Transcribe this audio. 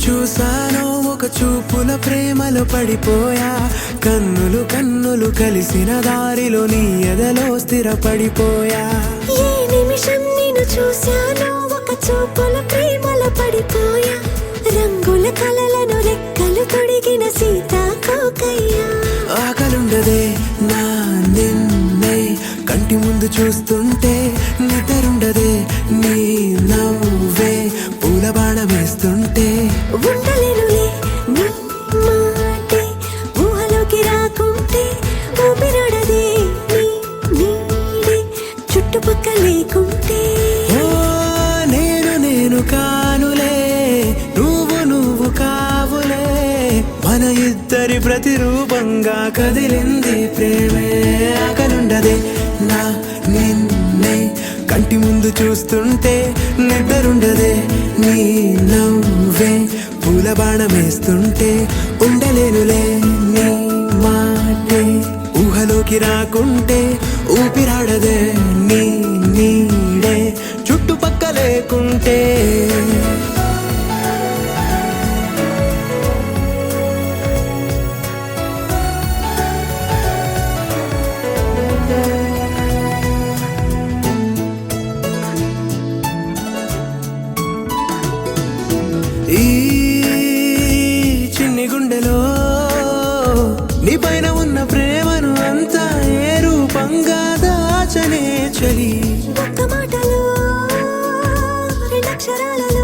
చూసానో ఒక చూపుల ప్రేమలో పడిపోయా. కన్నులు కన్నులు కలిసిన దారిలో నీ ఎదలో స్థిరపడిపోయా. ఏ నిమిషం నేను చూశానో ఒక చూపుల ప్రేమలో పడిపోయా. రంగుల కలలను రెక్కలు తొడిగిన సీతాకోకయ్యా. ఆకలుండదే నా నిన్నే కంటి ముందు చూస్తుంటే, నిద్రుండదే నీ నవ్వే పూల బాణం వేస్తుంటే. ఉండలేనులే నీ మాటే ఊహలోకి రాకుంటే, ఊపిరాడదే నీ నీడే చుట్టుపక్కల లేకుంటే. ఓ నేను నేను కానులే, నువ్వు నువ్వు కావులే, మన ఇద్దరి ప్రతిరూపంగా కదిలింది ప్రేమే. ఆకలుండదే నా నిన్నే కంటి ముందు చూస్తుంటే, నిద్రుండదే నీ నవ్వే పూల బాణం వేస్తుంటే. ఉండలేనులే నీ మాటే ఊహలోకి రాకుంటే, ఊపిరాడదే నీ నీడే చుట్టుపక్క లేకుంటే. ఈ చిన్ని గుండెలో నీ పైన ఉన్న ప్రేమను అంతా ఏ రూపంగా దాచనే చలి. ఒక్క మాటలో రెండక్షరాలలో